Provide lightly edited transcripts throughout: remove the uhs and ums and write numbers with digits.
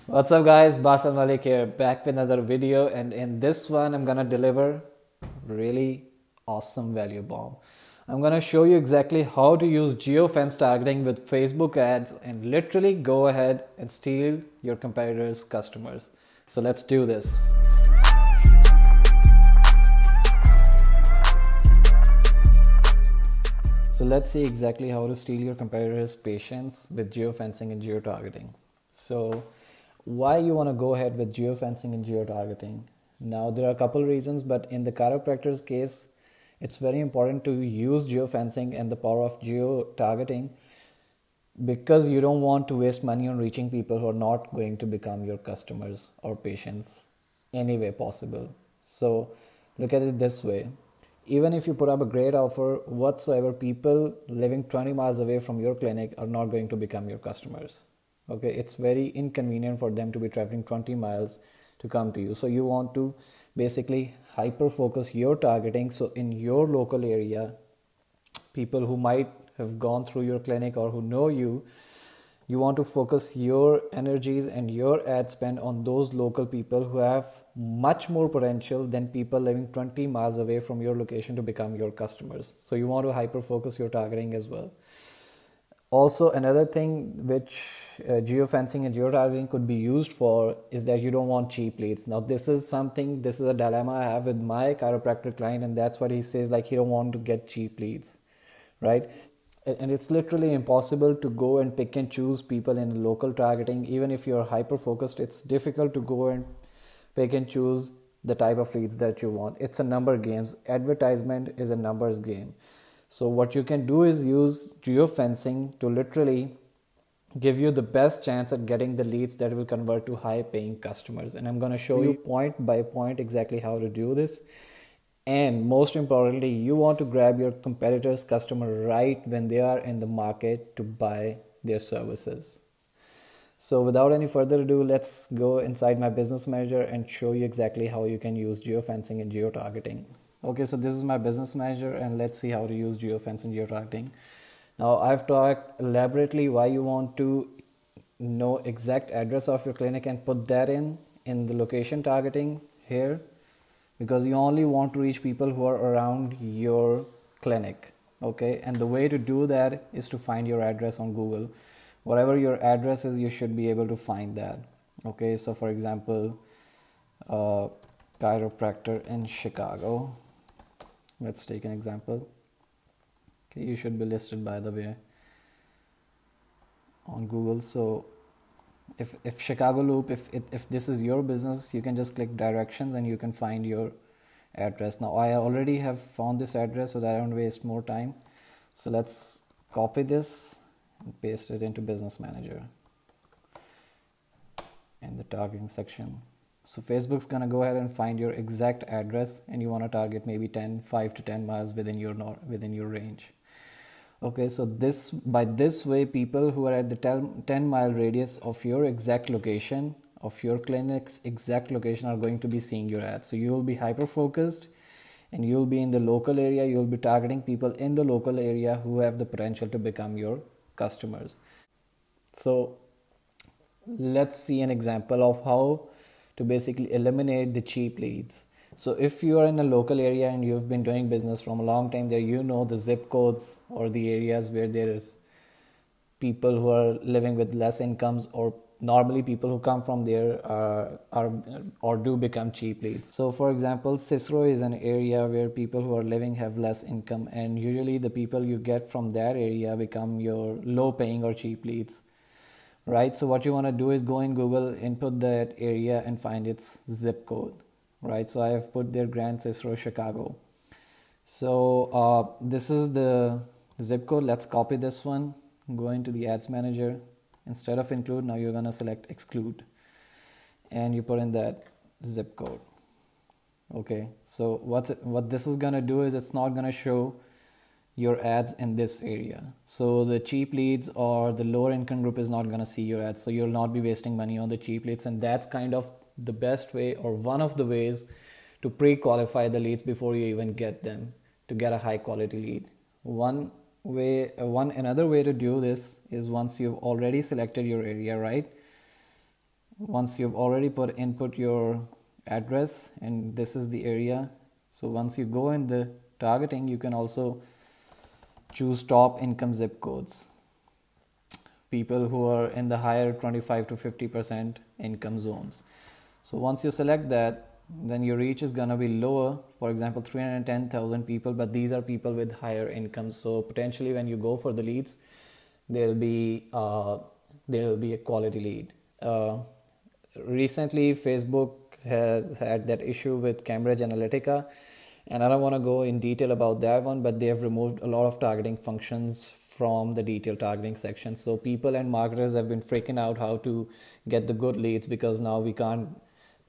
What's up guys, Basan Malik here, back with another video, and in this one I'm gonna deliver really awesome value bomb. I'm gonna show you exactly how to use geofence targeting with Facebook ads and literally go ahead and steal your competitors' customers. So let's do this. So let's see exactly how to steal your competitors' patients with geofencing and geo-targeting. So why you want to go ahead with geofencing and geo-targeting? Now there are a couple reasons, but in the chiropractor's case, it's very important to use geofencing and the power of geo-targeting because you don't want to waste money on reaching people who are not going to become your customers or patients any way possible. So look at it this way. Even if you put up a great offer whatsoever, people living 20 miles away from your clinic are not going to become your customers. Okay, it's very inconvenient for them to be traveling 20 miles to come to you. So you want to basically hyper focus your targeting. So in your local area, people who might have gone through your clinic or who know you, you want to focus your energies and your ad spend on those local people who have much more potential than people living 20 miles away from your location to become your customers. So you want to hyper focus your targeting as well. Also, another thing which geofencing and geo-targeting could be used for is that you don't want cheap leads. Now, this is a dilemma I have with my chiropractor client, and that's what he says, like he don't want to get cheap leads, right? And it's literally impossible to go and pick and choose people in local targeting. Even if you're hyper focused, it's difficult to go and pick and choose the type of leads that you want. It's a number game. Advertisement is a numbers game. So what you can do is use geofencing to literally give you the best chance at getting the leads that will convert to high paying customers. And I'm going to show you point by point exactly how to do this. And most importantly, you want to grab your competitors' customer right when they are in the market to buy their services. So without any further ado, let's go inside my business manager and show you exactly how you can use geofencing and geo-targeting. Okay, so this is my business manager and let's see how to use geofence and geo-targeting. Now I've talked elaborately why you want to know exact address of your clinic and put that in the location targeting here, because you only want to reach people who are around your clinic. Okay, and the way to do that is to find your address on Google. Whatever your address is, you should be able to find that. Okay, so for example, chiropractor in Chicago. Let's take an example. Okay, you should be listed, by the way, on Google. So if Chicago Loop, if this is your business, you can just click directions and you can find your address. Now I already have found this address so that I don't waste more time. So let's copy this and paste it into business manager in the targeting section. So Facebook's gonna go ahead and find your exact address and you want to target maybe 5 to 10 miles within your range. Okay, so by this way, people who are at the 10-mile radius of your exact location, of your clinic's exact location, are going to be seeing your ads. So you will be hyper focused and you'll be in the local area. You'll be targeting people in the local area who have the potential to become your customers. So let's see an example of how to basically eliminate the cheap leads. So if you are in a local area and you've been doing business from a long time there, you know the zip codes or the areas where there is people who are living with less incomes, or normally people who come from there are or do become cheap leads. So for example, Cicero is an area where people who are living have less income, and usually the people you get from that area become your low paying or cheap leads, right? So what you want to do is go in Google, input that area and find its zip code. Right, so I have put there Grand Cicero, Chicago. So this is the zip code. Let's copy this one, go into the ads manager. Instead of include, now you're gonna select exclude and you put in that zip code. Okay, so what this is gonna do is it's not gonna show your ads in this area. So the cheap leads or the lower income group is not gonna see your ads, so you'll not be wasting money on the cheap leads. And that's kind of the best way, or one of the ways, to pre-qualify the leads before you even get them, to get a high quality lead. Another way to do this is, once you've already selected your area, right, once you've already input your address and this is the area, so once you go in the targeting, you can also choose top income zip codes, people who are in the higher 25 to 50% income zones. So once you select that, then your reach is going to be lower, for example 310,000 people, but these are people with higher incomes, so potentially when you go for the leads, there'll be a quality lead. Recently Facebook has had that issue with Cambridge Analytica, and I don't want to go in detail about that one, but they have removed a lot of targeting functions from the detailed targeting section. So people and marketers have been freaking out how to get the good leads, because now we can't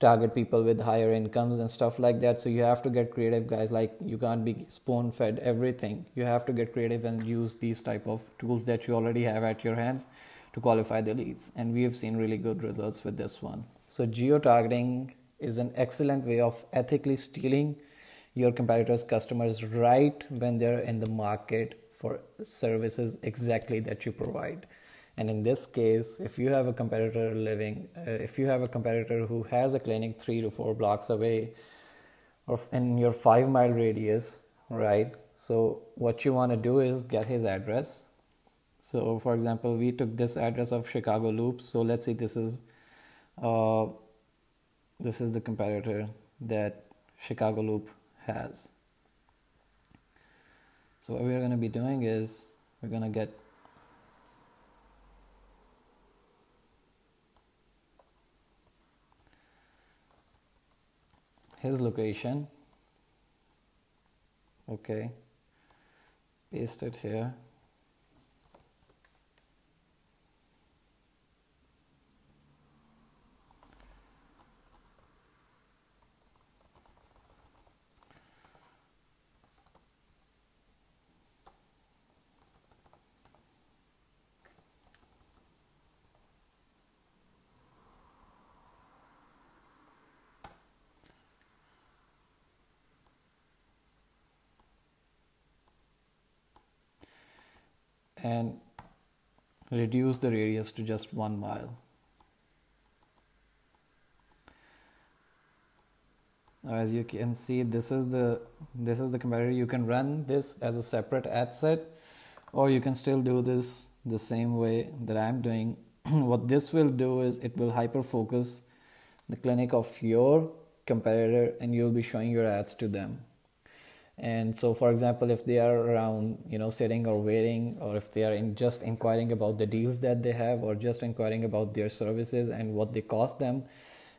target people with higher incomes and stuff like that. So you have to get creative, guys. Like, you can't be spoon fed everything. You have to get creative and use these type of tools that you already have at your hands to qualify the leads, and we have seen really good results with this one. So geo-targeting is an excellent way of ethically stealing your competitors' customers right when they're in the market for services exactly that you provide. And in this case, if you have a competitor who has a clinic 3 to 4 blocks away or in your 5-mile radius, right? So what you want to do is get his address. So for example, we took this address of Chicago Loop. So let's see, this is the competitor that Chicago Loop has. So what we're going to be doing is we're going to get his location. Okay, paste it here. And reduce the radius to just 1 mile. Now, as you can see, this is the competitor. You can run this as a separate ad set, or you can still do this the same way that I'm doing. What this will do is it will hyper focus the clinic of your competitor, and you'll be showing your ads to them. And so, for example, if they are around, sitting or waiting, or if they are just inquiring about the deals that they have, or just inquiring about their services and what they cost them,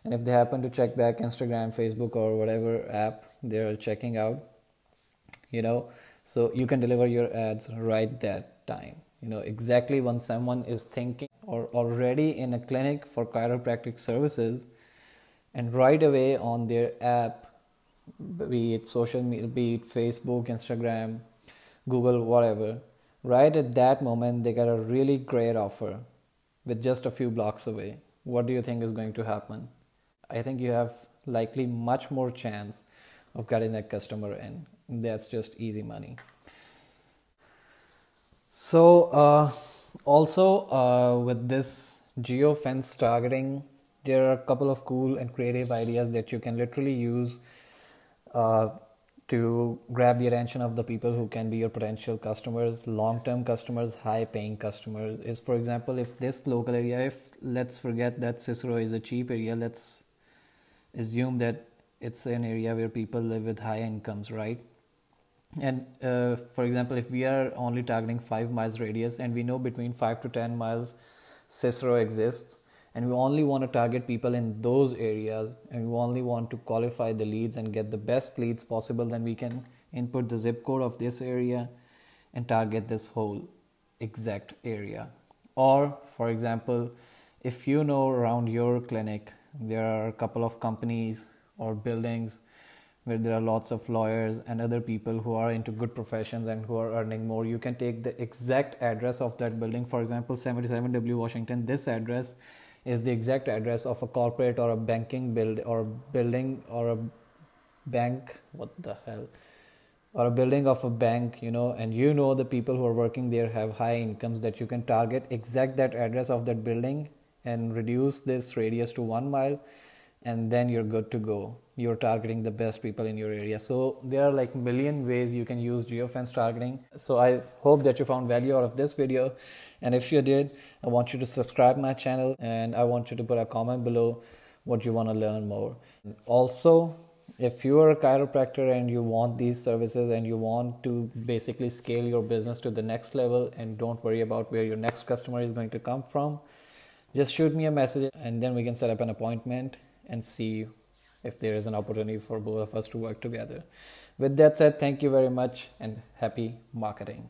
and if they happen to check back Instagram, Facebook, or whatever app they're checking out, so you can deliver your ads right that time. Exactly when someone is thinking or already in a clinic for chiropractic services, and right away on their app, be it social media, be it Facebook, Instagram, Google, whatever, right at that moment they got a really great offer with just a few blocks away. What do you think is going to happen? I think you have likely much more chance of getting that customer in. That's just easy money. So also with this geo-fence targeting, there are a couple of cool and creative ideas that you can literally use to grab the attention of the people who can be your potential customers, long-term customers, high-paying customers. Is, for example, if this local area, if let's forget that Cicero is a cheap area, let's assume that it's an area where people live with high incomes, right? And for example, if we are only targeting 5 miles radius, and we know between 5 to 10 miles Cicero exists, and we only want to target people in those areas, and we only want to qualify the leads and get the best leads possible, then we can input the zip code of this area and target this whole exact area. Or for example, if you know around your clinic there are a couple of companies or buildings where there are lots of lawyers and other people who are into good professions and who are earning more, you can take the exact address of that building. For example, 77W Washington, this address is the exact address of a corporate or a banking building or a bank, or a building of a bank, and the people who are working there have high incomes, that you can target exact that address of that building and reduce this radius to 1 mile, and then you're good to go. You're targeting the best people in your area. So there are like million ways you can use geofence targeting. So I hope that you found value out of this video, and if you did, I want you to subscribe my channel, and I want you to put a comment below what you want to learn more. Also, if you are a chiropractor and you want these services and you want to basically scale your business to the next level and don't worry about where your next customer is going to come from, just shoot me a message and then we can set up an appointment and see if there is an opportunity for both of us to work together. With that said, thank you very much and happy marketing.